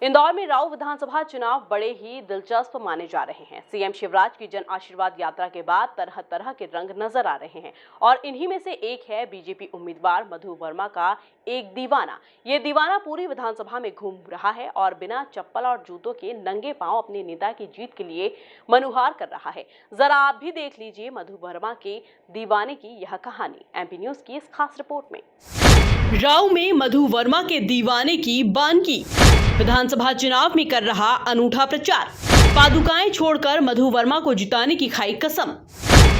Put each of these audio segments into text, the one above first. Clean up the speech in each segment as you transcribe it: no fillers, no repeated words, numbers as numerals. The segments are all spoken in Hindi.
इंदौर में राऊ विधानसभा चुनाव बड़े ही दिलचस्प माने जा रहे हैं। सीएम शिवराज की जन आशीर्वाद यात्रा के बाद तरह तरह के रंग नजर आ रहे हैं और इन्हीं में से एक है बीजेपी उम्मीदवार मधु वर्मा का एक दीवाना। ये दीवाना पूरी विधानसभा में घूम रहा है और बिना चप्पल और जूतों के नंगे पांव अपने नेता की जीत के लिए मनुहार कर रहा है। जरा आप भी देख लीजिए मधु वर्मा के दीवाने की यह कहानी एमपी न्यूज की इस खास रिपोर्ट में। राऊ में मधु वर्मा के दीवाने की बानगी, विधानसभा चुनाव में कर रहा अनूठा प्रचार, पादुकाएं छोड़कर मधु वर्मा को जिताने की खाई कसम।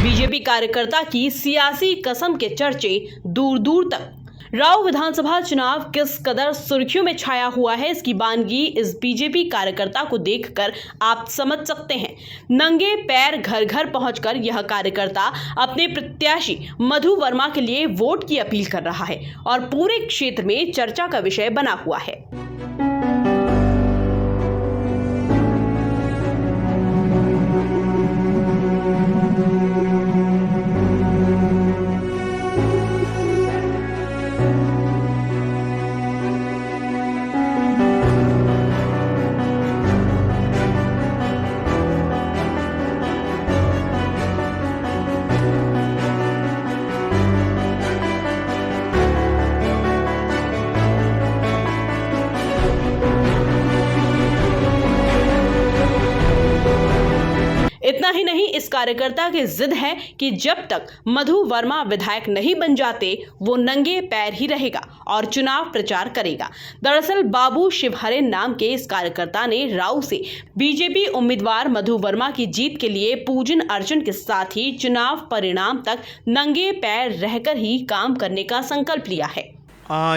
बीजेपी कार्यकर्ता की सियासी कसम के चर्चे दूर दूर तक। राऊ विधानसभा चुनाव किस कदर सुर्खियों में छाया हुआ है, इसकी बानगी इस बीजेपी कार्यकर्ता को देखकर आप समझ सकते हैं। नंगे पैर घर घर पहुंचकर यह कार्यकर्ता अपने प्रत्याशी मधु वर्मा के लिए वोट की अपील कर रहा है और पूरे क्षेत्र में चर्चा का विषय बना हुआ है। इतना ही नहीं, इस कार्यकर्ता की जिद है कि जब तक मधु वर्मा विधायक नहीं बन जाते वो नंगे पैर ही रहेगा और चुनाव प्रचार करेगा। दरअसल बाबू शिवहरे नाम के इस कार्यकर्ता ने राऊ से बीजेपी उम्मीदवार मधु वर्मा की जीत के लिए पूजन अर्चन के साथ ही चुनाव परिणाम तक नंगे पैर रहकर ही काम करने का संकल्प लिया है।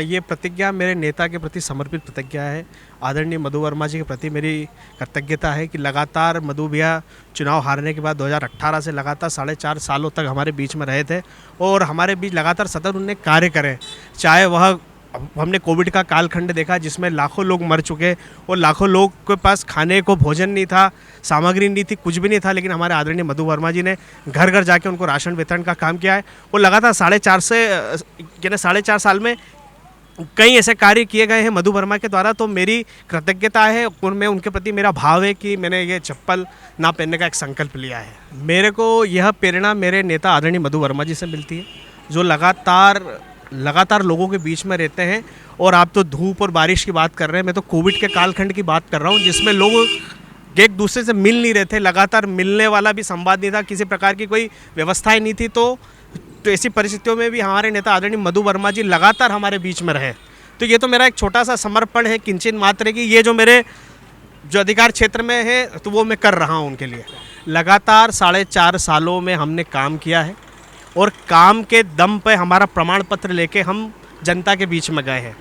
ये प्रतिज्ञा मेरे नेता के प्रति समर्पित प्रतिज्ञा है। आदरणीय मधु वर्मा जी के प्रति मेरी कृतज्ञता है कि लगातार मधु भैया चुनाव हारने के बाद 2018 से लगातार 4.5 सालों तक हमारे बीच में रहे थे और हमारे बीच लगातार सतत उन्होंने कार्य करे। चाहे वह हमने कोविड का कालखंड देखा जिसमें लाखों लोग मर चुके और लाखों लोग के पास खाने को भोजन नहीं था, सामग्री नहीं थी, कुछ भी नहीं था, लेकिन हमारे आदरणीय मधु वर्मा जी ने घर घर जाके उनको राशन वितरण का काम किया है। और लगातार 4.5 साल में कई ऐसे कार्य किए गए हैं मधु वर्मा के द्वारा। तो मेरी कृतज्ञता है और मैं उनके प्रति मेरा भाव है कि मैंने ये चप्पल ना पहनने का एक संकल्प लिया है। मेरे को यह प्रेरणा मेरे नेता आदरणीय मधु वर्मा जी से मिलती है, जो लगातार लोगों के बीच में रहते हैं। और आप तो धूप और बारिश की बात कर रहे हैं, मैं तो कोविड के कालखंड की बात कर रहा हूँ जिसमें लोग एक दूसरे से मिल नहीं रहे थे, लगातार मिलने वाला भी संवाद नहीं था, किसी प्रकार की कोई व्यवस्थाएं नहीं थी। तो ऐसी परिस्थितियों में भी हमारे नेता आदरणीय मधु वर्मा जी लगातार हमारे बीच में रहे। तो ये तो मेरा एक छोटा सा समर्पण है, किंचित मात्र की ये जो मेरे अधिकार क्षेत्र में है तो वो मैं कर रहा हूँ उनके लिए। लगातार 4.5 सालों में हमने काम किया है और काम के दम पे हमारा प्रमाण पत्र लेके हम जनता के बीच में गए हैं।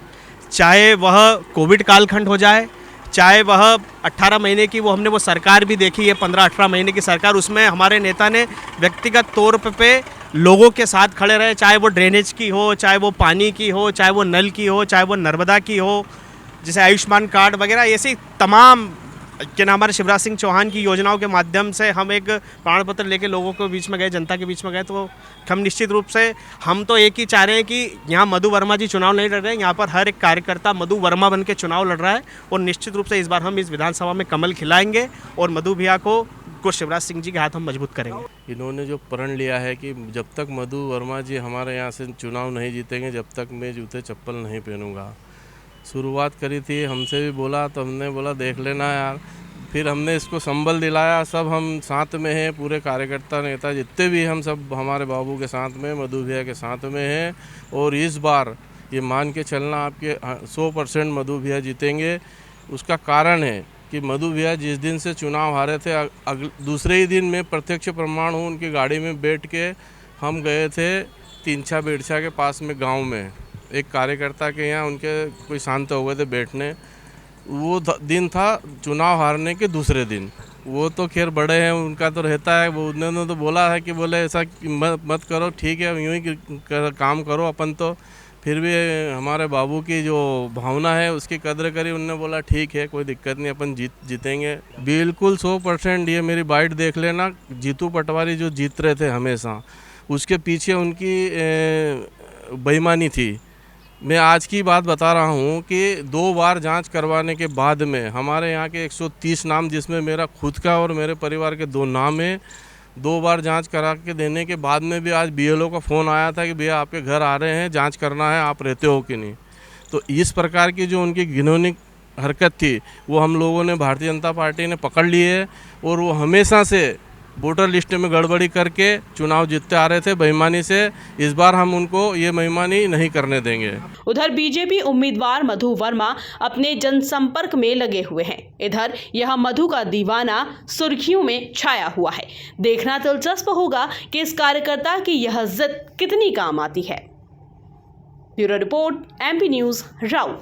चाहे वह कोविड कालखंड हो जाए, चाहे वह 18 महीने की हमने वो सरकार भी देखी है, 15-18 महीने की सरकार, उसमें हमारे नेता ने व्यक्तिगत तौर पे लोगों के साथ खड़े रहे। चाहे वो ड्रेनेज की हो, चाहे वो पानी की हो, चाहे वो नल की हो, चाहे वो नर्मदा की हो, जैसे आयुष्मान कार्ड वगैरह, ऐसी तमाम हमारे शिवराज सिंह चौहान की योजनाओं के माध्यम से हम एक प्रमाण पत्र लेके लोगों के बीच में गए, जनता के बीच में गए। तो हम निश्चित रूप से हम तो एक ही चाह रहे हैं कि यहाँ मधु वर्मा जी चुनाव नहीं लड़ रहे हैं, यहाँ पर हर एक कार्यकर्ता मधु वर्मा बन के चुनाव लड़ रहा है। और निश्चित रूप से इस बार हम इस विधानसभा में कमल खिलाएंगे और मधु भैया को शिवराज सिंह जी के हाथ हम मजबूत करेंगे। इन्होंने जो प्रण लिया है कि जब तक मधु वर्मा जी हमारे यहाँ से चुनाव नहीं जीतेंगे, जब तक मैं जूते चप्पल नहीं पहनूंगा। शुरुआत करी थी, हमसे भी बोला तो हमने बोला देख लेना यार। फिर हमने इसको संबल दिलाया, सब हम साथ में हैं, पूरे कार्यकर्ता नेता जितने भी हम सब हमारे बाबू के साथ में, मधु भैया के साथ में हैं। और इस बार ये मान के चलना आपके 100% मधु भैया जीतेंगे। उसका कारण है कि मधु भैया जिस दिन से चुनाव हारे थे, दूसरे ही दिन मैं प्रत्यक्ष प्रमाण हूँ। उनकी गाड़ी में बैठ के हम गए थे तीनछा बेड़छा के पास में गांव में एक कार्यकर्ता के यहाँ, उनके कोई शांत हो गए थे बैठने। वो दिन था चुनाव हारने के दूसरे दिन। वो तो खैर बड़े हैं, उनका तो रहता है, वो उन्होंने तो बोला है कि बोले ऐसा मत करो, ठीक है यूँ ही काम करो अपन। तो फिर भी हमारे बाबू की जो भावना है उसकी कदर करी, उन्होंने बोला ठीक है कोई दिक्कत नहीं, अपन जीतेंगे बिल्कुल 100%। ये मेरी बाइट देख लेना, जीतू पटवारी जो जीत रहे थे हमेशा, उसके पीछे उनकी बेईमानी थी। मैं आज की बात बता रहा हूँ कि 2 बार जांच करवाने के बाद में हमारे यहाँ के 130 नाम, जिसमें मेरा खुद का और मेरे परिवार के 2 नाम है, 2 बार जांच करा के देने के बाद में भी आज BLO का फ़ोन आया था कि भैया आपके घर आ रहे हैं, जांच करना है, आप रहते हो कि नहीं। तो इस प्रकार की जो उनकी घिनौनी हरकत थी वो हम लोगों ने, भारतीय जनता पार्टी ने पकड़ ली है। और वो हमेशा से वोटर लिस्ट में गड़बड़ी करके चुनाव जीतते आ रहे थे बेईमानी से। इस बार हम उनको ये बेईमानी नहीं करने देंगे। उधर बीजेपी उम्मीदवार मधु वर्मा अपने जनसंपर्क में लगे हुए हैं। इधर यह मधु का दीवाना सुर्खियों में छाया हुआ है। देखना दिलचस्प होगा कि इस कार्यकर्ता की यह जिद कितनी काम आती है। ब्यूरो रिपोर्ट, MP न्यूज़, राऊ।